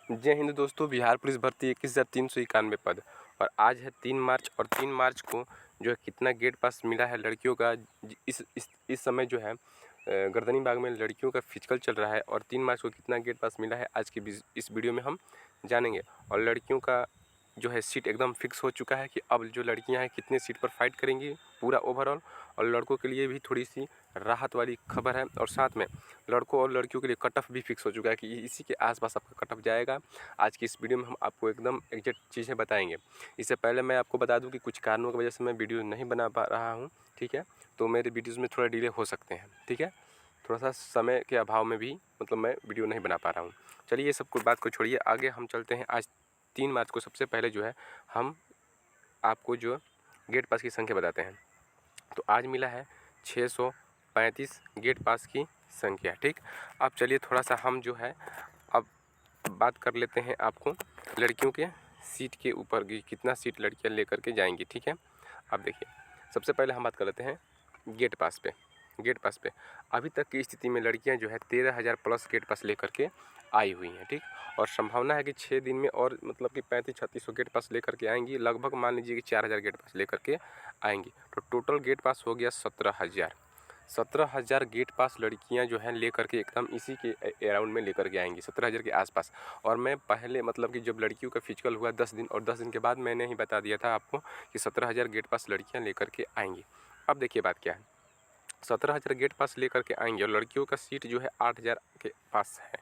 जय हिंद दोस्तों। बिहार पुलिस भर्ती 21,391 पद और आज है 3 मार्च और 3 मार्च को जो है कितना गेट पास मिला है लड़कियों का। इस समय जो है गर्दनी बाग में लड़कियों का फिजिकल चल रहा है और 3 मार्च को कितना गेट पास मिला है आज की इस वीडियो में हम जानेंगे। और लड़कियों का जो है सीट एकदम फिक्स हो चुका है कि अब जो लड़कियां हैं कितने सीट पर फाइट करेंगी पूरा ओवरऑल। और लड़कों के लिए भी थोड़ी सी राहत वाली खबर है और साथ में लड़कों और लड़कियों के लिए कट ऑफ भी फिक्स हो चुका है कि इसी के आसपास आपका कट ऑफ जाएगा। आज की इस वीडियो में हम आपको एकदम एग्जैक्ट चीज़ें बताएंगे। इससे पहले मैं आपको बता दूं कि कुछ कारणों की वजह से मैं वीडियो नहीं बना पा रहा हूं, ठीक है। तो मेरे वीडियोज़ में थोड़ा डिले हो सकते हैं, ठीक है। थोड़ा सा समय के अभाव में भी मतलब मैं वीडियो नहीं बना पा रहा हूँ। चलिए ये सब कुछ बात को छोड़िए, आगे हम चलते हैं। आज 3 मार्च को सबसे पहले जो है हम आपको जो गेट पास की संख्या बताते हैं। तो आज मिला है 635 गेट पास की संख्या, ठीक। अब चलिए थोड़ा सा हम जो है अब बात कर लेते हैं आपको लड़कियों के सीट के ऊपर की कितना सीट लड़कियां लेकर के जाएंगी, ठीक है। अब देखिए सबसे पहले हम बात कर लेते हैं गेट पास पे। गेट पास पे अभी तक की स्थिति में लड़कियां जो है 13,000 प्लस गेट पास लेकर के आई हुई हैं, ठीक। और संभावना है कि 6 दिन में और मतलब कि 3500-3600 गेट पास लेकर के आएंगी। लगभग मान लीजिए कि 4,000 गेट पास लेकर के आएंगी। तो टोटल गेट पास हो गया 17,000 गेट पास लड़कियां जो हैं लेकर के एकदम इसी के अराउंड में लेकर के आएंगी, 17,000 के आसपास। और मैं पहले मतलब कि जब लड़कियों का फिजिकल हुआ 10 दिन और 10 दिन के बाद मैंने ही बता दिया था आपको कि 17,000 गेट पास लड़कियां लेकर के आएंगी। अब देखिए बात क्या है, 17,000 गेट पास लेकर के आएंगे और लड़कियों का सीट जो है 8,000 के पास है,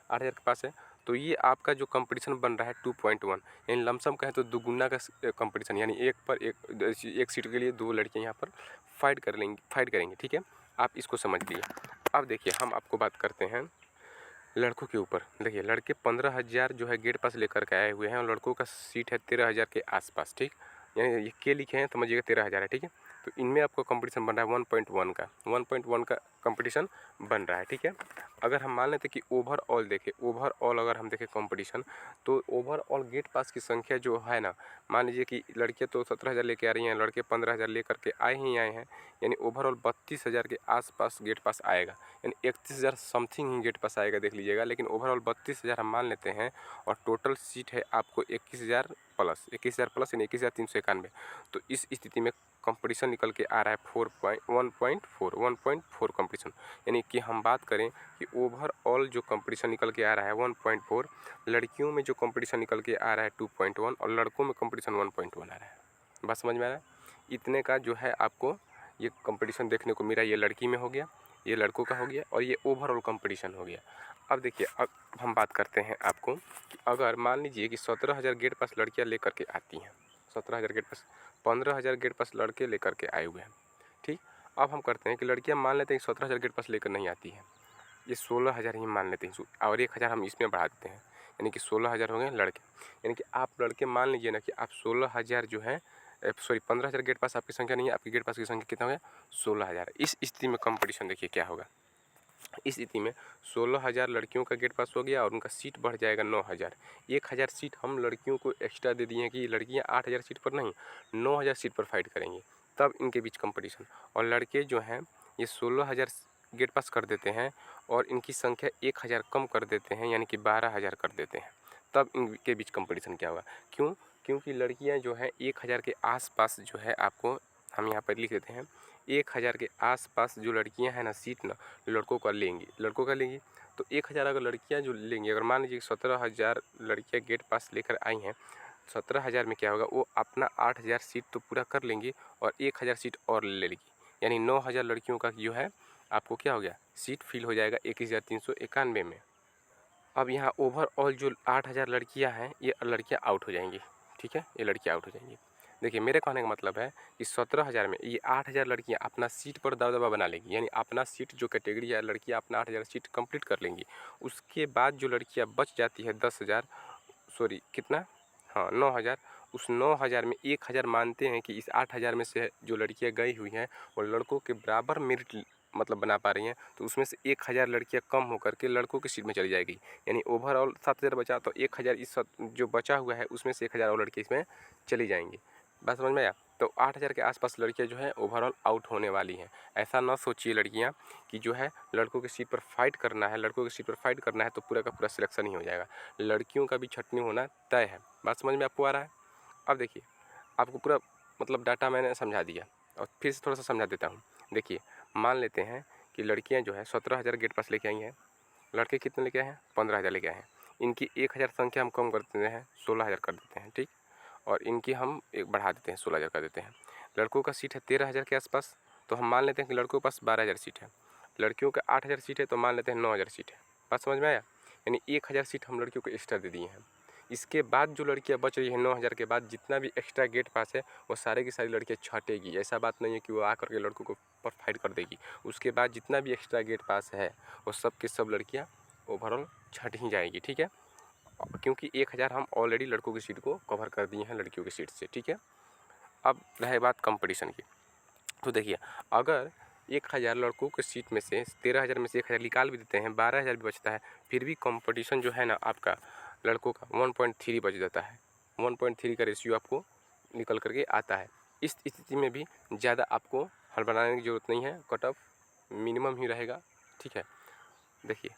8,000 के पास है। तो ये आपका जो कंपटीशन बन रहा है 2.1, यानी लमसम कहें तो दुगुना का कंपटीशन, यानी एक सीट के लिए 2 लड़कियां यहाँ पर फाइट करेंगे, ठीक है। आप इसको समझ लीजिए। अब देखिए हम आपको बात करते हैं लड़कों के ऊपर। देखिए लड़के 15,000 जो है गेट पास लेकर के आए हुए हैं और लड़कों का सीट है 13,000 के आसपास, ठीक। यानी ये के लिखे हैं समझिएगा 13,000 है, ठीक है। तो इनमें आपको कंपटीशन बन रहा है 1.1 का कंपटीशन बन रहा है, ठीक है। अगर हम मान लेते कि ओवरऑल अगर हम देखें कंपटीशन, तो ओवरऑल गेट पास की संख्या जो है ना, मान लीजिए कि लड़कियाँ तो 17,000 लेके आ रही हैं, लड़के 15,000 लेकर के आए हैं, यानी ओवरऑल 32,000 के आसपास गेट पास आएगा। यानी 31,000 समथिंग ही गेट पास आएगा, देख लीजिएगा। लेकिन ओवरऑल 32,000 हम मान लेते हैं और टोटल सीट है आपको 21,000 प्लस, यानी 21,391। तो इस स्थिति में कंपटीशन निकल के आ रहा है 1.4 कंपटीशन। यानी कि हम बात करें कि ओवरऑल जो कंपटीशन निकल के आ रहा है 1.4, लड़कियों में जो कंपटीशन निकल के आ रहा है 2.1 और लड़कों में कंपटीशन 1.1 आ रहा है। बात समझ में आ रहा है? इतने का जो है आपको ये कंपटीशन देखने को मिला। ये लड़की में हो गया, ये लड़कों का हो गया और ये ओवरऑल कंपटीशन हो गया। अब देखिए अब हम बात करते हैं आपको कि अगर मान लीजिए कि 17,000 गेट पास लड़कियां लेकर के आती हैं, 17,000 गेट पास, 15,000 गेट पास लड़के लेकर के आए हुए हैं, ठीक। अब हम करते हैं कि लड़कियां मान लेते हैं कि 17,000 गेट पास लेकर नहीं आती हैं, ये 16,000 ही मान लेते हैं और 1,000 हम इसमें बढ़ा देते हैं, यानी कि 16,000 हो गए लड़के। यानी कि आप लड़के मान लीजिए ना कि आप 16,000 जो है 15,000 गेट पास आपकी संख्या नहीं है, आपकी गेट पास की संख्या कितना हो गया 16,000। इस स्थिति में कंपटीशन देखिए क्या होगा। इस स्थिति में 16,000 लड़कियों का गेट पास हो गया और उनका सीट बढ़ जाएगा 9,000। 1,000 सीट हम लड़कियों को एक्स्ट्रा दे दिए हैं कि लड़कियां 8,000 सीट पर नहीं 9,000 सीट पर फाइट करेंगी, तब इनके बीच कंपटीशन। और लड़के जो हैं ये 16,000 गेट पास कर देते हैं और इनकी संख्या 1,000 कम कर देते हैं, यानी कि 12,000 कर देते हैं, तब इनके बीच कंपटीशन क्या होगा। क्योंकि लड़कियां जो हैं 1,000 के आसपास जो है आपको हम यहाँ पर लिख देते हैं 1,000 के आसपास जो लड़कियां हैं ना सीट ना लड़कों का लेंगी। तो 1,000 अगर लड़कियां जो लेंगी, अगर मान लीजिए 17,000 लड़कियां गेट पास लेकर आई हैं, 17,000 में क्या होगा वो अपना 8,000 सीट तो पूरा कर लेंगी और 1,000 सीट और ले लेगी, यानी 9,000 लड़कियों का जो है आपको क्या हो गया सीट फिल हो जाएगा 21,391 में। अब यहाँ ओवरऑल जो 8,000 लड़कियाँ हैं ये लड़कियाँ आउट हो जाएंगी, ठीक है, ये लड़कियाँ आउट हो जाएंगी। देखिए मेरे कहने का मतलब है कि 17,000 में ये 8,000 लड़कियाँ अपना सीट पर दबदबा बना लेंगी, यानी अपना सीट जो कैटेगरी है लड़कियाँ अपना 8,000 सीट कंप्लीट कर लेंगी। उसके बाद जो लड़कियाँ बच जाती है 10,000, सॉरी कितना, हाँ 9,000, उस 9,000 में 1,000 मानते हैं कि इस 8,000 में से जो लड़कियाँ गई हुई हैं और लड़कों के बराबर मेरिट मतलब बना पा रही हैं, तो उसमें से 1,000 लड़कियां कम होकर के लड़कों की सीट में चली जाएगी। यानी ओवरऑल 7,000 बचा, तो 1,000 जो बचा हुआ है उसमें से 1,000 और लड़के इसमें चली जाएंगी। बात समझ में आया? तो 8,000 के आसपास लड़कियां जो है ओवरऑल आउट होने वाली हैं। ऐसा ना सोचिए लड़कियां कि जो है लड़कों की सीट पर फाइट करना है, लड़कों की सीट पर फाइट करना है तो पूरा का पूरा सिलेक्शन ही हो जाएगा। लड़कियों का भी छटनी होना तय है। बात समझ में आपको आ रहा है? अब देखिए, आपको पूरा मतलब डाटा मैंने समझा दिया और फिर से थोड़ा सा समझा देता हूँ। देखिए, मान लेते हैं कि लड़कियाँ जो है 17,000 गेट पास लेके आई हैं, लड़के कितने लेके आए हैं? 15,000 लेके आए हैं। इनकी 1,000 संख्या हम कम कर देते हैं, 16,000 कर देते हैं, ठीक। और इनकी हम एक बढ़ा देते हैं, 16,000 कर देते हैं। लड़कों का सीट है 13,000 के आसपास, तो हम मान लेते हैं कि लड़कों के पास 12,000 सीट है। लड़कियों का 8,000 सीट है, तो मान लेते हैं 9,000 सीट है। बात समझ में आया? यानी 1,000 सीट हम लड़कियों को एक्स्ट्रा दे दिए हैं। इसके बाद जो लड़कियां बच रही हैं 9,000 के बाद जितना भी एक्स्ट्रा गेट पास है वो सारे की सारी लड़कियां छटेगी। ऐसा बात नहीं है कि वो आकर के लड़कों को पर फाइट कर देगी। उसके बाद जितना भी एक्स्ट्रा गेट पास है वो सब की सब लड़कियां ओवरऑल छट ही जाएगी, ठीक है। क्योंकि 1,000 हम ऑलरेडी लड़कों की सीट को कवर कर दिए हैं लड़कियों की सीट से, ठीक है। अब रहे बात कंपटीशन की, तो देखिए, अगर 1,000 लड़कों की सीट में से 13,000 में से 1,000 निकाल भी देते हैं, 12,000 भी बचता है, फिर भी कंपटीशन जो है ना आपका लड़कों का 1.3 बच जाता है। 1.3 का रेशियो आपको निकल करके आता है। इस स्थिति में भी ज़्यादा आपको हड़बड़ाने की ज़रूरत नहीं है, कट ऑफ मिनिमम ही रहेगा, ठीक है। देखिए,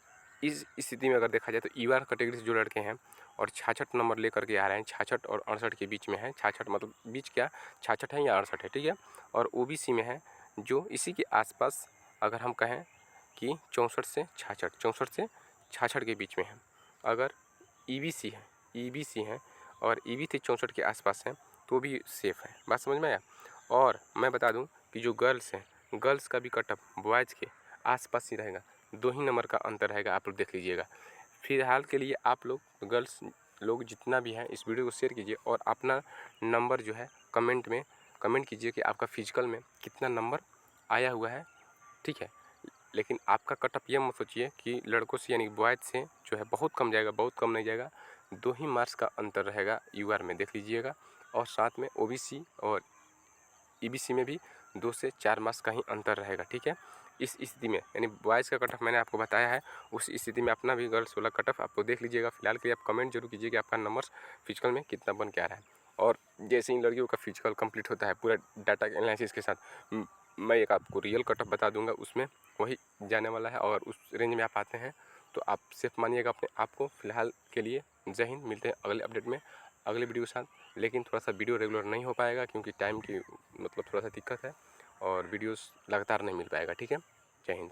इस स्थिति में अगर देखा जाए तो ईआर कैटेगरी से जो लड़के हैं और 66 नंबर लेकर के आ रहे हैं, 66 और 68 के बीच में है, 66 मतलब बीच क्या, 66 है या 68 है, ठीक है। और ओबीसी में है जो इसी के आसपास, अगर हम कहें कि 64 से 66, 64 से 66 के बीच में है। अगर ईबीसी है, ईबीसी है और ईबी से 64 के आसपास है तो भी सेफ़ है। बात समझ में आया? और मैं बता दूं कि जो गर्ल्स हैं, गर्ल्स का भी कटअप बॉयज़ के आसपास ही रहेगा, 2 ही नंबर का अंतर रहेगा, आप लोग देख लीजिएगा। फिलहाल के लिए आप लोग गर्ल्स लोग जितना भी हैं इस वीडियो को शेयर कीजिए और अपना नंबर जो है कमेंट में कमेंट कीजिए कि आपका फिजिकल में कितना नंबर आया हुआ है, ठीक है। लेकिन आपका कटअप ये मत सोचिए कि लड़कों से यानी बॉयज़ से जो है बहुत कम जाएगा, बहुत कम नहीं जाएगा, 2 ही मार्क्स का अंतर रहेगा यूआर में, देख लीजिएगा। और साथ में ओबीसी और ईबीसी में भी 2 से 4 मार्क्स का ही अंतर रहेगा, ठीक है। इस स्थिति में यानी बॉयज़ का कट ऑफ मैंने आपको बताया है, उस स्थिति में अपना भी गर्ल्स वाला कट ऑफ आपको देख लीजिएगा। फिलहाल के लिए आप कमेंट जरूर कीजिए कि आपका नंबर फिजिकल में कितना बन के आ रहा है। और जैसे ही लड़कियों का फिजिकल कंप्लीट होता है पूरा डाटा एनालिसिस के साथ, मैं एक आपको रियल कट ऑफ बता दूंगा, उसमें वही जाने वाला है। और उस रेंज में आप आते हैं तो आप सेफ मानिएगा अपने आप को। फिलहाल के लिए जय हिंद, मिलते हैं अगले अपडेट में अगले वीडियो के साथ। लेकिन थोड़ा सा वीडियो रेगुलर नहीं हो पाएगा क्योंकि टाइम की मतलब थोड़ा सा दिक्कत है और वीडियोस लगातार नहीं मिल पाएगा, ठीक है। जय हिंद।